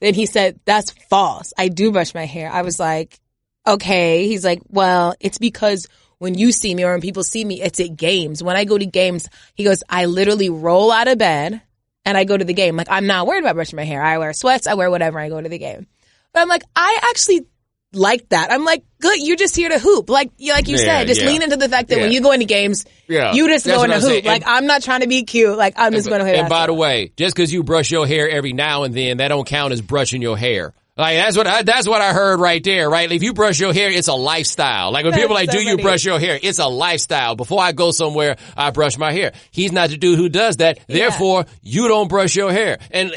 Then he said, that's false. I do brush my hair. I was like, okay. He's like, well, it's because when you see me or when people see me, it's at games. When I go to games, he goes, I literally roll out of bed and I go to the game. Like, I'm not worried about brushing my hair. I wear sweats. I wear whatever. I go to the game. But I'm like, I actually like that. I'm like, good, you're just here to hoop. Like you said, just lean into the fact that when you go into games, you just go into hoop. Like, I'm not trying to be cute. Like, I'm just going to hit. And by the way, just because you brush your hair every now and then, that don't count as brushing your hair. Like, that's what I heard right there, right? If you brush your hair, it's a lifestyle. Like, when people are like, do you brush your hair? It's a lifestyle. Before I go somewhere, I brush my hair. He's not the dude who does that. Therefore, you don't brush your hair. And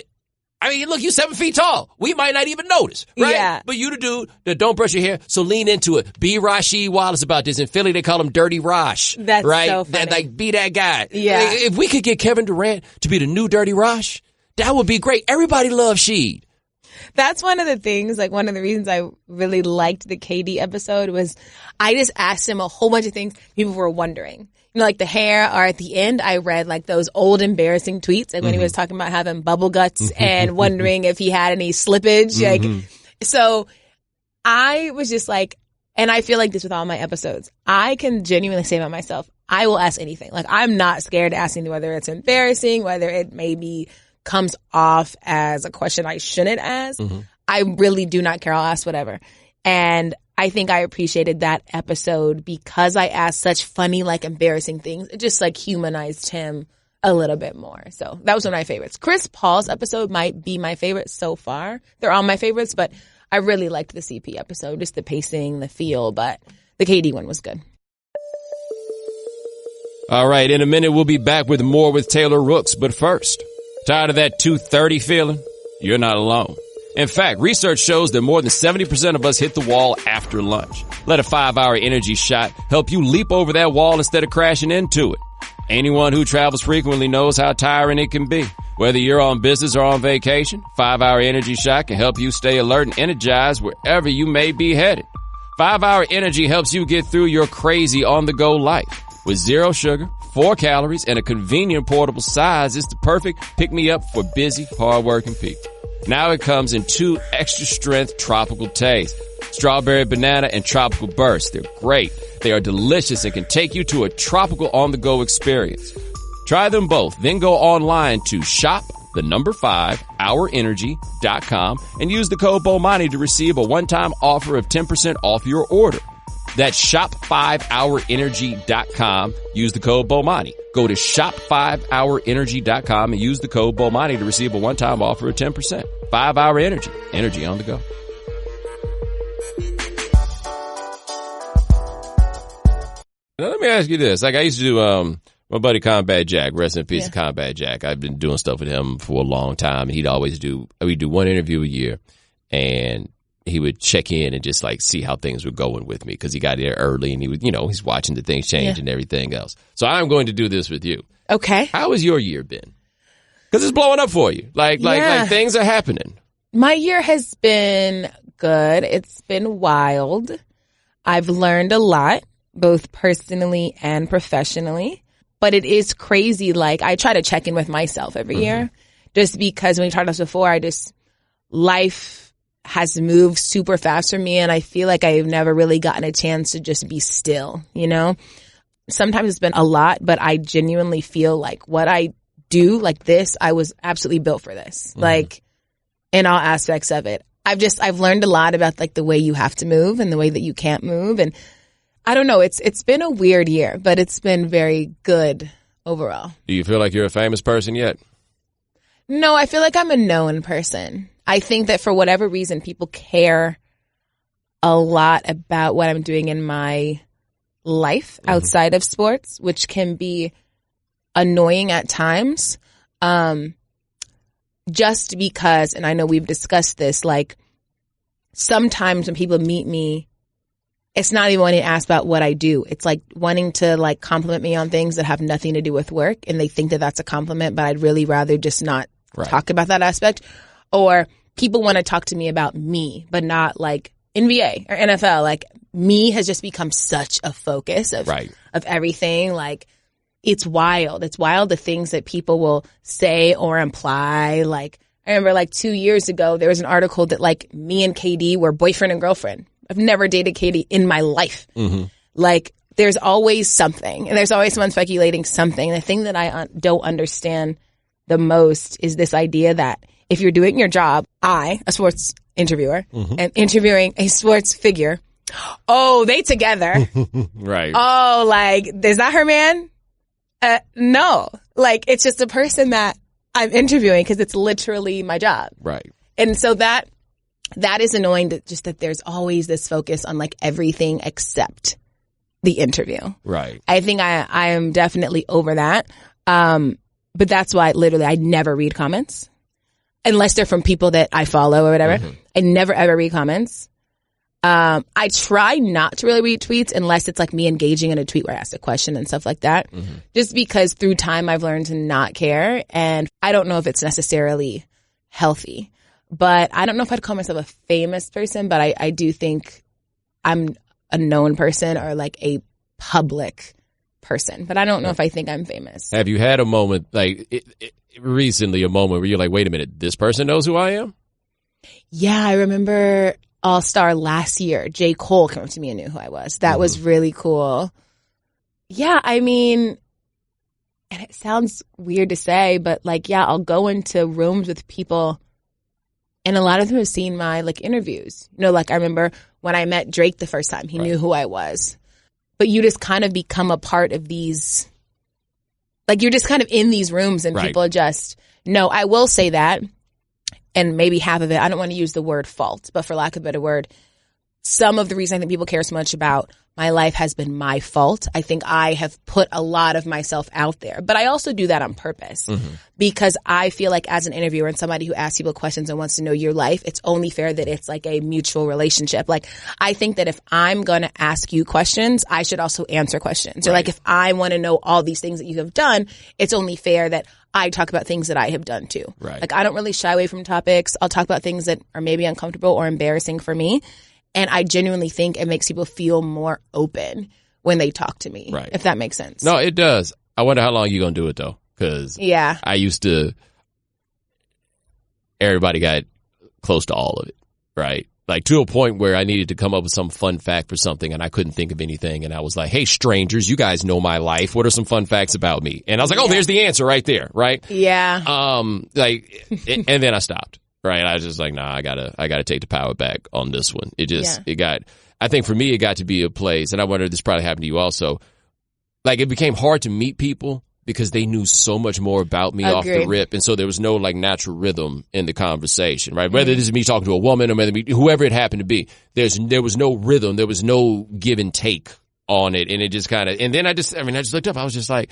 I mean, look, you're 7 feet tall. We might not even notice, right? Yeah. But you the dude that don't brush your hair, so lean into it. Be Rasheed Wallace about this. In Philly, they call him Dirty Rosh. That's right? So funny. Like, be that guy. Yeah. Like, if we could get Kevin Durant to be the new Dirty Rosh, that would be great. Everybody loves Sheed. That's one of the things, like one of the reasons I really liked the KD episode was I just asked him a whole bunch of things people were wondering. Like the hair, or at the end, I read like those old embarrassing tweets, like when he was talking about having bubble guts and wondering if he had any slippage. Like, so I was just like, and I feel like this with all my episodes, I can genuinely say about myself, I will ask anything. Like, I'm not scared of asking whether it's embarrassing, whether it maybe comes off as a question I shouldn't ask. I really do not care. I'll ask whatever. And I think I appreciated that episode because I asked such funny, like, embarrassing things. It just, like, humanized him a little bit more. So that was one of my favorites. Chris Paul's episode might be my favorite so far. They're all my favorites, but I really liked the CP episode, just the pacing, the feel, but the KD one was good. All right, in a minute, we'll be back with more with Taylor Rooks. But first, tired of that 2:30 feeling? You're not alone. In fact, research shows that more than 70% of us hit the wall after lunch. Let a 5-hour energy shot help you leap over that wall instead of crashing into it. Anyone who travels frequently knows how tiring it can be. Whether you're on business or on vacation, 5-hour energy shot can help you stay alert and energized wherever you may be headed. 5-hour energy helps you get through your crazy on-the-go life. With zero sugar, 4 calories, and a convenient portable size, it's the perfect pick-me-up for busy, hard-working people. Now it comes in 2 extra-strength tropical tastes, strawberry banana and tropical burst. They're great. They are delicious and can take you to a tropical on-the-go experience. Try them both, then go online to shop5hourenergy.com and use the code Bomani to receive a one-time offer of 10% off your order. That's shop5hourenergy.com. Use the code Bomani. Go to shop5hourenergy.com and use the code Bomani to receive a one-time offer of 10%. 5 Hour Energy. Energy on the go. Now, let me ask you this. Like, I used to do, my buddy Combat Jack, rest in peace, Combat Jack. I've been doing stuff with him for a long time. We'd do one interview a year, and he would check in and just like see how things were going with me, because he got there early and he would, he's watching the things change and everything else. So I'm going to do this with you. Okay. How has your year been? Because it's blowing up for you. Like things are happening. My year has been good. It's been wild. I've learned a lot, both personally and professionally. But it is crazy. Like, I try to check in with myself every year, just because when we talked about this before, life has moved super fast for me, and I feel like I've never really gotten a chance to just be still, Sometimes it's been a lot, but I genuinely feel like what I do, like this, I was absolutely built for this, like in all aspects of it. I've learned a lot about like the way you have to move and the way that you can't move, and I don't know. It's been a weird year, but it's been very good overall. Do you feel like you're a famous person yet? No, I feel like I'm a known person. I think that for whatever reason, people care a lot about what I'm doing in my life outside of sports, which can be annoying at times. Just because, and I know we've discussed this, like sometimes when people meet me, it's not even wanting to ask about what I do. It's like wanting to like compliment me on things that have nothing to do with work, and they think that that's a compliment, but I'd really rather just not talk about that aspect. Or people want to talk to me about me, but not like NBA or NFL. Like, me has just become such a focus of everything. Like, it's wild. It's wild, the things that people will say or imply. Like, I remember like 2 years ago, there was an article that like me and KD were boyfriend and girlfriend. I've never dated Katie in my life. Like, there's always something, and there's always someone speculating something. The thing that I don't understand the most is this idea that if you're doing your job, a sports interviewer, and interviewing a sports figure, they together. Right. Oh, like, is that her man? No. Like, it's just a person that I'm interviewing because it's literally my job. Right. And so that is annoying, that there's always this focus on like everything except the interview. Right. I think I am definitely over that. But that's why literally I never read comments unless they're from people that I follow or whatever. I never ever read comments. I try not to really read tweets unless it's like me engaging in a tweet where I asked a question and stuff like that. Just because through time I've learned to not care, and I don't know if it's necessarily healthy. But I don't know if I'd call myself a famous person, but I do think I'm a known person or like a public person. But I don't know if I think I'm famous. Have you had a moment, like recently, a moment where you're like, wait a minute, this person knows who I am? Yeah, I remember All-Star last year. J. Cole came up to me and knew who I was. That was really cool. Yeah, I mean, and it sounds weird to say, but like, yeah, I'll go into rooms with people, and a lot of them have seen my like interviews. Like I remember when I met Drake the first time, he knew who I was. But you just kind of become a part of these, like you're just kind of in these rooms, and people just know. I will say that, and maybe half of it, I don't want to use the word fault, but for lack of a better word, some of the reason I think people care so much about my life has been my fault. I think I have put a lot of myself out there, but I also do that on purpose because I feel like as an interviewer and somebody who asks people questions and wants to know your life, it's only fair that it's like a mutual relationship. Like, I think that if I'm going to ask you questions, I should also answer questions. Or like, if I want to know all these things that you have done, it's only fair that I talk about things that I have done too. Like, I don't really shy away from topics. I'll talk about things that are maybe uncomfortable or embarrassing for me. And I genuinely think it makes people feel more open when they talk to me, if that makes sense. No, it does. I wonder how long you're going to do it, though, because Yeah. I used to, everybody got close to all of it, right? Like to a point where I needed to come up with some fun fact for something and I couldn't think of anything. And I was like, hey, strangers, you guys know my life. What are some fun facts about me? And I was like, oh, there's the answer right there, right? Yeah. And then I stopped, right? I was just like, nah, I gotta take the power back on this one. I think for me, it got to be a place, and I wonder if this probably happened to you also. Like it became hard to meet people because they knew so much more about me off the rip. And so there was no like natural rhythm in the conversation, right? Whether this is me talking to a woman or whoever it happened to be, there was no rhythm. There was no give and take on it. And it just kind of, and then I just looked up. I was just like,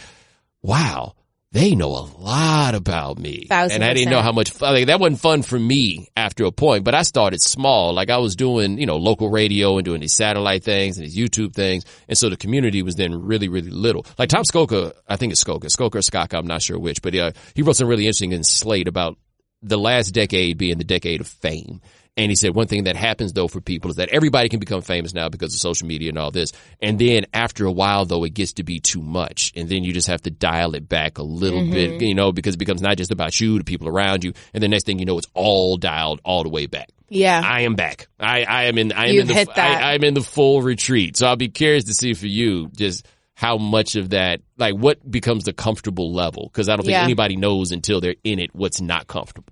wow, they know a lot about me. 1,000%. And I didn't know how much, like, that wasn't fun for me after a point, but I started small. Like I was doing, local radio and doing these satellite things and these YouTube things. And so the community was then really, really little. Like Tom Skoka, I think it's Skoka or Skaka, I'm not sure which, but he wrote something really interesting in Slate about the last decade being the decade of fame. And he said one thing that happens, though, for people is that everybody can become famous now because of social media and all this. And then after a while, though, it gets to be too much. And then you just have to dial it back a little bit, because it becomes not just about you, the people around you. And the next thing you know, it's all dialed all the way back. Yeah. I am back. I'm in the full retreat. So I'll be curious to see for you just how much of that, like what becomes the comfortable level. Because I don't think anybody knows until they're in it what's not comfortable.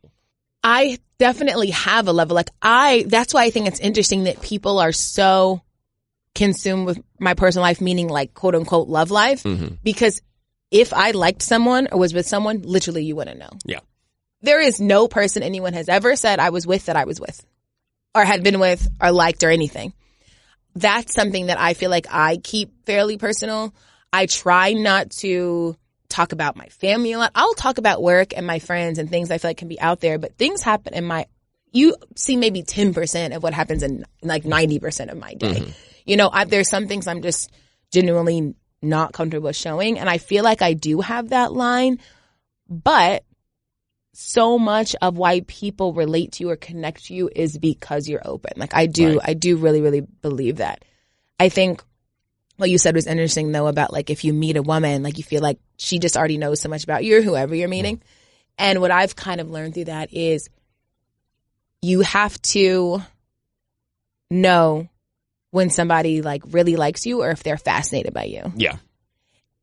I definitely have a level. That's why I think it's interesting that people are so consumed with my personal life, meaning like quote unquote love life. Because if I liked someone or was with someone, literally you wouldn't know. Yeah. There is no person anyone has ever said I was with that I was with or had been with or liked or anything. That's something that I feel like I keep fairly personal. I try not to talk about my family a lot. I'll talk about work and my friends and things I feel like can be out there, but things happen you see maybe 10% of what happens in like 90% of my day. There's some things I'm just genuinely not comfortable showing. And I feel like I do have that line, but so much of why people relate to you or connect to you is because you're open. Like I do really, really believe that. I think what you said was interesting, though, about like if you meet a woman, like you feel like she just already knows so much about you or whoever you're meeting. And what I've kind of learned through that is you have to know when somebody like really likes you or if they're fascinated by you. Yeah.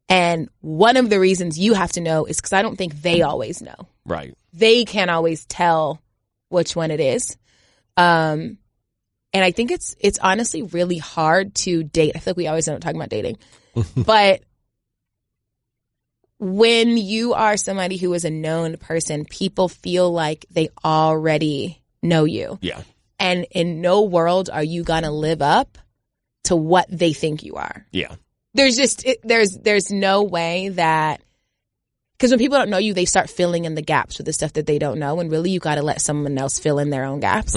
And one of the reasons you have to know is because I don't think they always know. Right. They can't always tell which one it is. And I think it's honestly really hard to date. I feel like we always end up talking about dating. But when you are somebody who is a known person, people feel like they already know you. Yeah. And in no world are you going to live up to what they think you are. Yeah. There's no way that, because when people don't know you, they start filling in the gaps with the stuff that they don't know. And really you got to let someone else fill in their own gaps.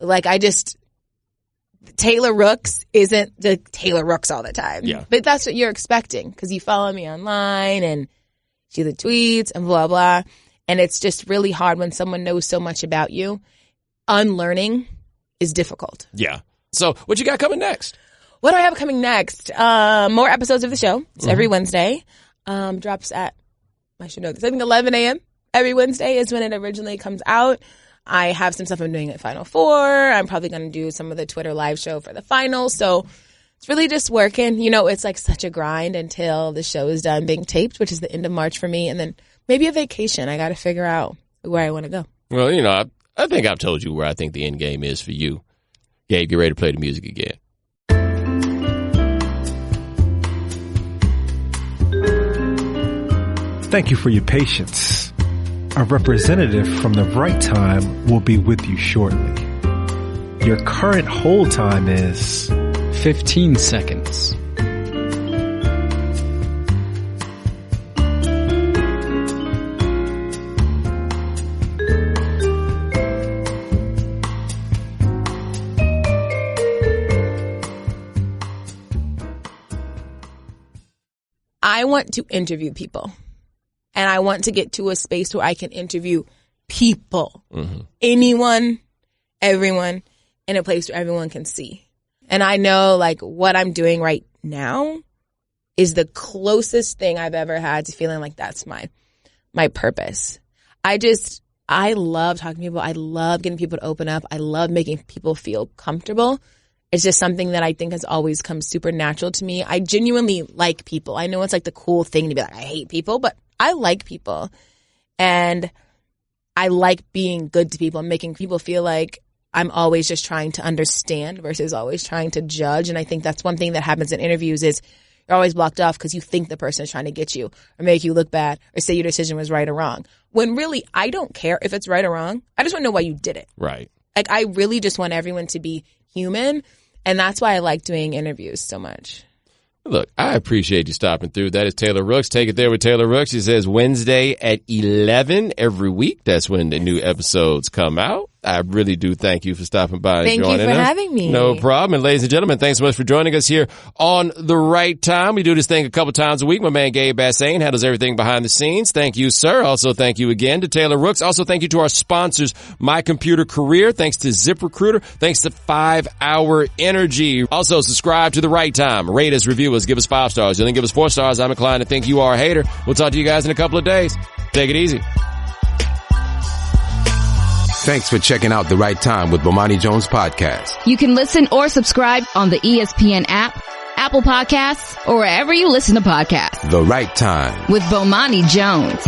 Like Taylor Rooks isn't the Taylor Rooks all the time. Yeah. But that's what you're expecting because you follow me online and see the tweets and blah, blah. And it's just really hard when someone knows so much about you. Unlearning is difficult. Yeah. So what you got coming next? What do I have coming next? More episodes of the show. It's every Wednesday. Drops at, I should know this, I think 11 a.m. every Wednesday is when it originally comes out. I have some stuff I'm doing at Final Four. I'm probably going to do some of the Twitter live show for the final. So it's really just working. It's like such a grind until the show is done being taped, which is the end of March for me. And then maybe a vacation. I got to figure out where I want to go. Well, I think I've told you where I think the end game is for you. Gabe, get ready to play the music again. Thank you for your patience. A representative from the right time will be with you shortly. Your current hold time is 15 seconds. I want to interview people. And I want to get to a space where I can interview people. Anyone, everyone, in a place where everyone can see. And I know like what I'm doing right now is the closest thing I've ever had to feeling like that's my purpose. I love talking to people. I love getting people to open up. I love making people feel comfortable. It's just something that I think has always come super natural to me. I genuinely like people. I know it's like the cool thing to be like, I hate people, but I like people. And I like being good to people and making people feel like I'm always just trying to understand versus always trying to judge. And I think that's one thing that happens in interviews is you're always blocked off because you think the person is trying to get you or make you look bad or say your decision was right or wrong. When really, I don't care if it's right or wrong. I just want to know why you did it. Right. Like, I really just want everyone to be human. And that's why I like doing interviews so much. Look, I appreciate you stopping through. That is Taylor Rooks. Take it there with Taylor Rooks. She says Wednesday at 11 every week. That's when the new episodes come out. I really do thank you for stopping by and joining us. Thank you for having me. No problem. And ladies and gentlemen, thanks so much for joining us here on The Right Time. We do this thing a couple times a week. My man Gabe Bassane handles everything behind the scenes. Thank you, sir. Also, thank you again to Taylor Rooks. Also, thank you to our sponsors, My Computer Career. Thanks to ZipRecruiter. Thanks to 5 Hour Energy. Also, subscribe to The Right Time. Rate us, review us, give us 5 stars. You only give us 4 stars, I'm inclined to think you are a hater. We'll talk to you guys in a couple of days. Take it easy. Thanks for checking out The Right Time with Bomani Jones Podcast. You can listen or subscribe on the ESPN app, Apple Podcasts, or wherever you listen to podcasts. The Right Time with Bomani Jones.